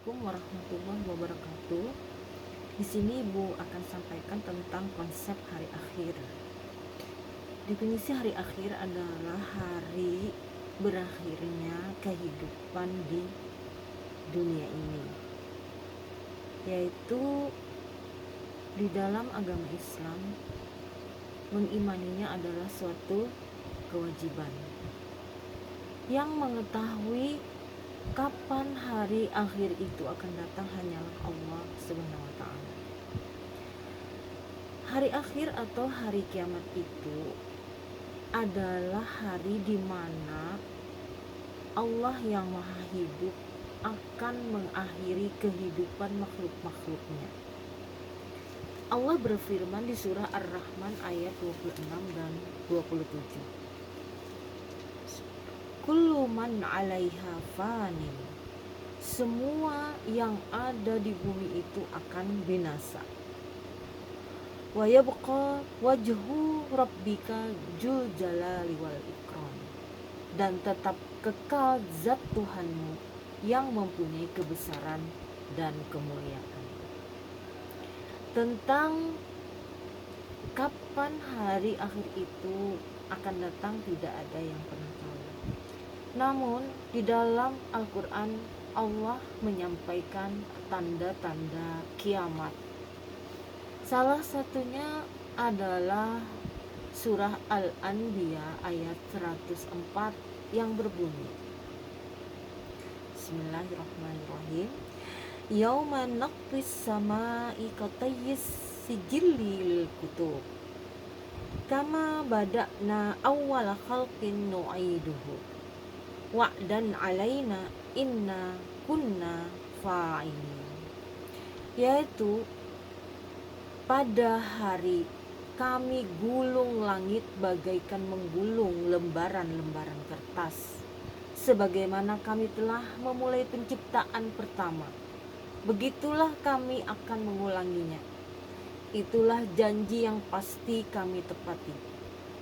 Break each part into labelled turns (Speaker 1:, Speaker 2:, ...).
Speaker 1: Assalamualaikum warahmatullahi wabarakatuh. Di sini Ibu akan sampaikan tentang konsep hari akhir. Definisi hari akhir adalah hari berakhirnya kehidupan di dunia ini, yaitu di dalam agama Islam mengimaninya adalah suatu kewajiban. Yang mengetahui kapan hari akhir itu akan datang hanyalah Allah Subhanahu wa taala. Hari akhir atau hari kiamat itu adalah hari di mana Allah yang Maha Hidup akan mengakhiri kehidupan makhluk-makhluknya. Allah berfirman di surah Ar-Rahman ayat 26 dan 27. Kullu man 'alaiha fanin. Semua yang ada di bumi itu akan binasa. Wa yabqa wajhu rabbika dzul jalali wal ikram. Dan tetap kekal zat Tuhanmu yang mempunyai kebesaran dan kemuliaan. Tentang kapan hari akhir itu akan datang tidak ada yang pernah tahu. Namun di dalam Al-Quran Allah menyampaikan tanda-tanda kiamat. Salah satunya adalah surah Al-Anbiya ayat 104 yang berbunyi, Bismillahirrahmanirrahim. Yauma naqfis sama'i qatayyis sijillil kutub kama bada'na awwala khalqin nu'iduhu wa'dan alaina inna kunna fa'ilin. Yaitu pada hari kami gulung langit bagaikan menggulung lembaran-lembaran kertas, sebagaimana kami telah memulai penciptaan pertama, begitulah kami akan mengulanginya. Itulah janji yang pasti kami tepati.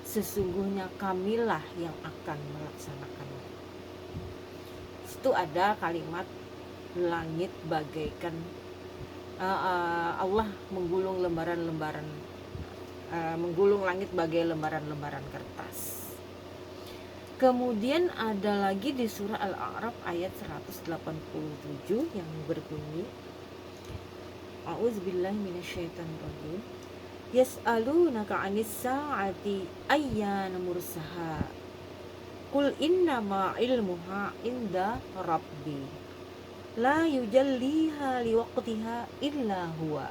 Speaker 1: Sesungguhnya kamilah yang akan melaksanakannya. Itu ada kalimat langit bagaikan Allah menggulung lembaran-lembaran menggulung langit bagai lembaran-lembaran kertas. Kemudian ada lagi di surah Al-A'raf ayat 187 yang berbunyi, A'udzubillahi minasyaitonirrajim. Yas'alunaka 'anis sa'ati ayyana mursaha. Qul innama ilmuha inda rabbi la yujalliha liwaqtiha illa huwa.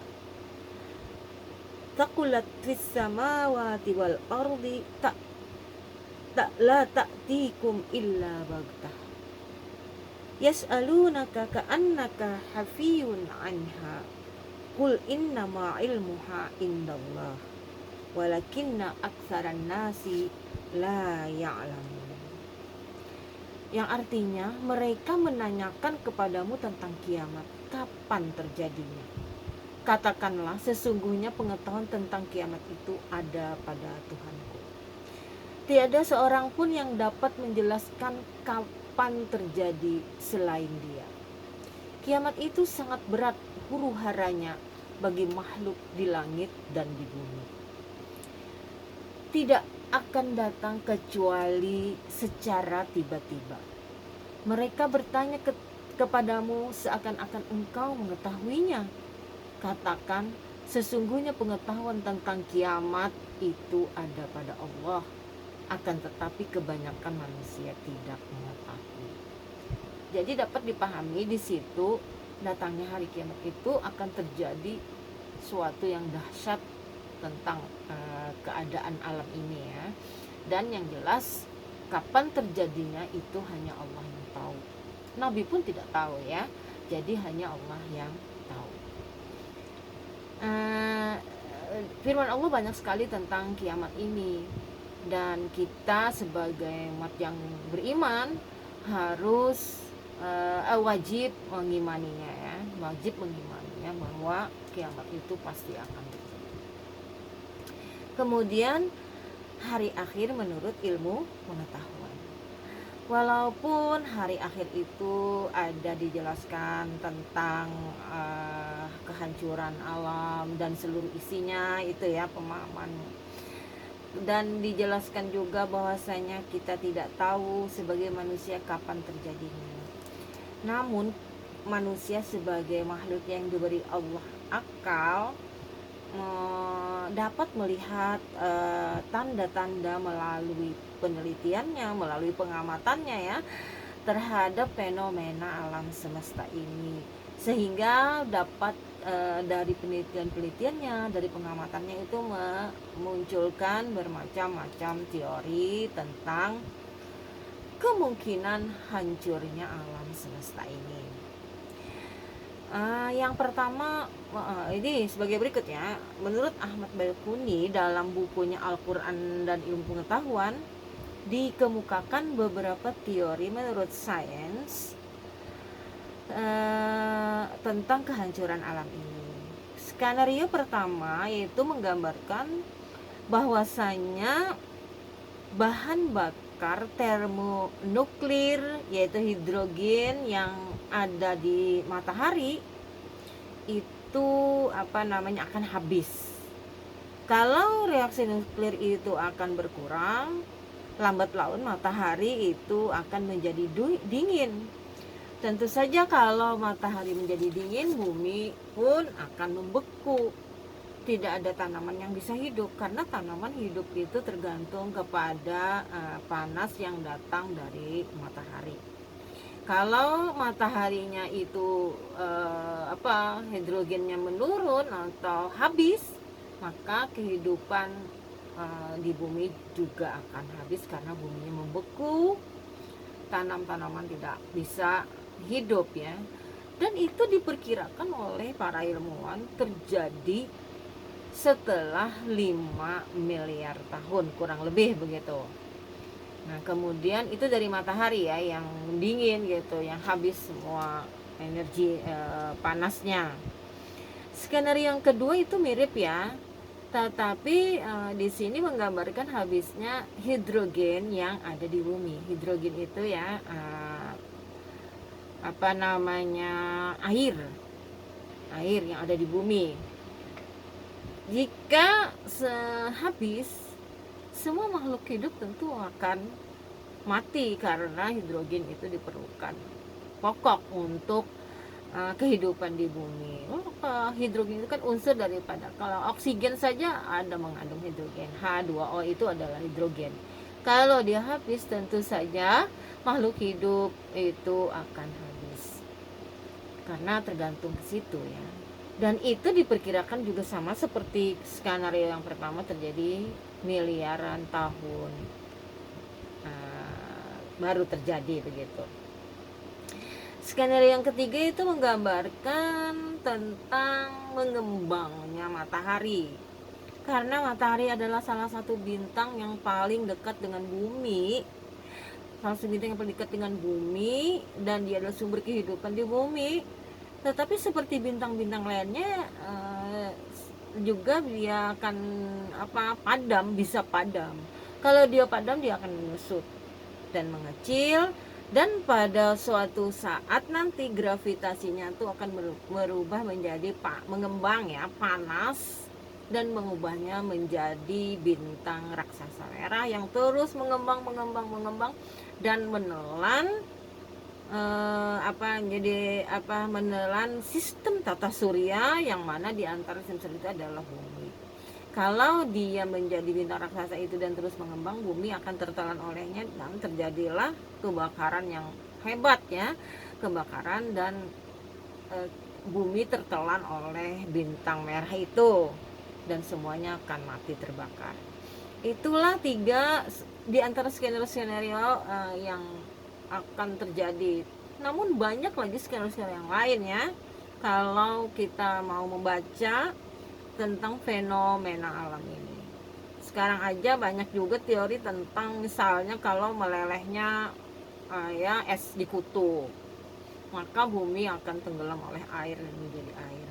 Speaker 1: Taqulat fis samawati wal ardi la ta'tikum illa baghtah. Yas'alunaka ka'annaka hafiyun anha. Qul innama ilmuha indallah walakinna aktsaran nasi la ya'lamun. Yang artinya mereka menanyakan kepadamu tentang kiamat, kapan terjadinya. Katakanlah, sesungguhnya pengetahuan tentang kiamat itu ada pada Tuhanku. Tiada seorang pun yang dapat menjelaskan kapan terjadi selain Dia. Kiamat itu sangat berat huru-haranya bagi makhluk di langit dan di bumi. Tidak akan datang kecuali secara tiba-tiba. Mereka bertanya kepadamu seakan-akan engkau mengetahuinya. Katakan, sesungguhnya pengetahuan tentang kiamat itu ada pada Allah, akan tetapi kebanyakan manusia tidak mengetahui. Jadi dapat dipahami di situ datangnya hari kiamat itu akan terjadi suatu yang dahsyat tentang keadaan alam ini ya. Dan yang jelas kapan terjadinya itu hanya Allah yang tahu. Nabi pun tidak tahu ya. Jadi hanya Allah yang tahu. Firman Allah banyak sekali tentang kiamat ini, dan kita sebagai umat yang beriman harus wajib mengimaninya ya, wajib mengimaninya bahwa kiamat itu pasti akan terjadi. Kemudian hari akhir menurut ilmu pengetahuan. Walaupun hari akhir itu ada dijelaskan tentang kehancuran alam dan seluruh isinya itu ya pemahaman, dan dijelaskan juga bahwasanya kita tidak tahu sebagai manusia kapan terjadinya. Namun manusia sebagai makhluk yang diberi Allah akal dapat melihat tanda-tanda melalui penelitiannya, melalui pengamatannya ya terhadap fenomena alam semesta ini, sehingga dapat dari penelitian-penelitiannya, dari pengamatannya itu memunculkan bermacam-macam teori tentang kemungkinan hancurnya alam semesta ini. Yang pertama ini sebagai berikut ya. Menurut Ahmad Baiquni dalam bukunya Al-Quran dan Ilmu Pengetahuan dikemukakan beberapa teori menurut sains tentang kehancuran alam ini. Skenario pertama yaitu menggambarkan bahwasanya bahan bakar termonuklir yaitu hidrogen yang ada di matahari itu akan habis. Kalau reaksi nuklir itu akan berkurang, lambat laun matahari itu akan menjadi dingin. Tentu saja kalau matahari menjadi dingin, bumi pun akan membeku. Tidak ada tanaman yang bisa hidup karena tanaman hidup itu tergantung kepada panas yang datang dari matahari. Kalau mataharinya itu hidrogennya menurun atau habis, maka kehidupan di bumi juga akan habis karena buminya membeku, tanam-tanaman tidak bisa hidup ya. Dan itu diperkirakan oleh para ilmuwan terjadi setelah 5 miliar tahun kurang lebih begitu. Nah kemudian itu dari matahari ya yang dingin gitu, yang habis semua energi panasnya. Skenario yang kedua itu mirip ya, tetapi di sini menggambarkan habisnya hidrogen yang ada di bumi. Hidrogen itu ya air yang ada di bumi. Jika habis, semua makhluk hidup tentu akan mati karena hidrogen itu diperlukan pokok untuk kehidupan di bumi. Hidrogen itu kan unsur daripada, kalau oksigen saja ada mengandung hidrogen, H2O itu adalah hidrogen. Kalau dia habis tentu saja makhluk hidup itu akan habis karena tergantung ke situ ya. Dan itu diperkirakan juga sama seperti skenario yang pertama terjadi miliaran tahun baru terjadi begitu. Skenario yang ketiga itu menggambarkan tentang mengembangnya matahari. Karena matahari adalah salah satu bintang yang paling dekat dengan bumi, salah satu bintang yang paling dekat dengan bumi, dan dia adalah sumber kehidupan di bumi. Tetapi seperti bintang-bintang lainnya juga dia akan bisa padam. Kalau dia padam dia akan menyusut dan mengecil, dan pada suatu saat nanti gravitasinya itu akan berubah menjadi mengembang ya, panas, dan mengubahnya menjadi bintang raksasa merah yang terus mengembang dan menelan menelan sistem tata surya, yang mana di antara sistem itu adalah bumi. Kalau dia menjadi bintang raksasa itu dan terus mengembang, bumi akan tertelan olehnya dan terjadilah kebakaran yang hebat ya, kebakaran, dan bumi tertelan oleh bintang merah itu dan semuanya akan mati terbakar. Itulah 3 di antara skenario yang akan terjadi. Namun banyak lagi skenario yang lain ya, kalau kita mau membaca tentang fenomena alam ini. Sekarang aja banyak juga teori tentang misalnya kalau melelehnya es di kutub, maka bumi akan tenggelam oleh air dan menjadi air.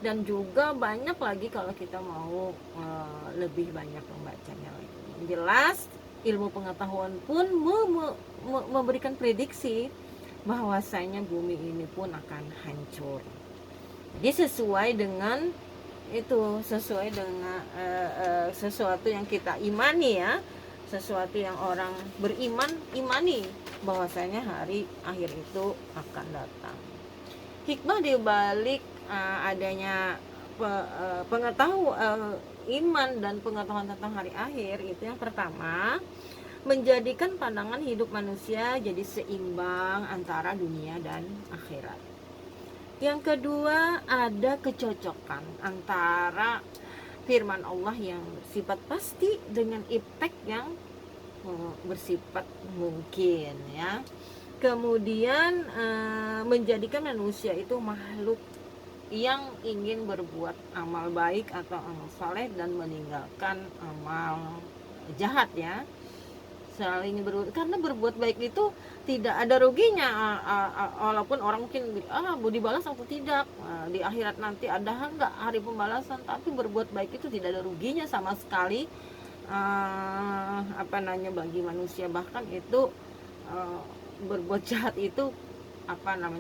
Speaker 1: Dan juga banyak lagi kalau kita mau lebih banyak membacanya lagi. Jelas ilmu pengetahuan pun memberikan prediksi bahwasanya bumi ini pun akan hancur. Jadi sesuai dengan sesuatu yang kita imani ya, sesuatu yang orang beriman imani bahwasanya hari akhir itu akan datang. Hikmah di balik adanya iman dan pengetahuan tentang hari akhir itu, yang pertama, menjadikan pandangan hidup manusia jadi seimbang antara dunia dan akhirat. Yang kedua, ada kecocokan antara firman Allah yang bersifat pasti dengan iptek yang bersifat mungkin ya. Kemudian menjadikan manusia itu makhluk yang ingin berbuat amal baik atau amal saleh dan meninggalkan amal jahat ya. Selalu ingin berbuat, karena berbuat baik itu tidak ada ruginya, walaupun orang mungkin mau dibalas atau tidak, di akhirat nanti ada nggak hari pembalasan, tapi berbuat baik itu tidak ada ruginya sama sekali bagi manusia. Bahkan itu berbuat jahat itu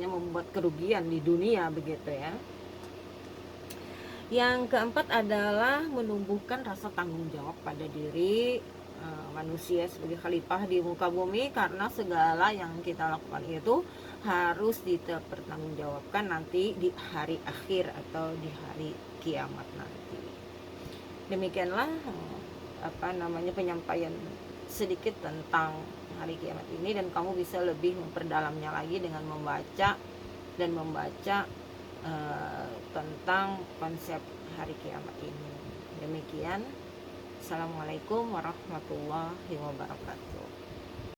Speaker 1: membuat kerugian di dunia begitu ya. Yang keempat adalah menumbuhkan rasa tanggung jawab pada diri manusia sebagai khalifah di muka bumi, karena segala yang kita lakukan itu harus dipertanggungjawabkan nanti di hari akhir atau di hari kiamat nanti. Demikianlah penyampaian sedikit tentang hari kiamat ini, dan kamu bisa lebih memperdalamnya lagi dengan membaca tentang konsep hari kiamat ini. Demikian. Assalamualaikum warahmatullahi wabarakatuh.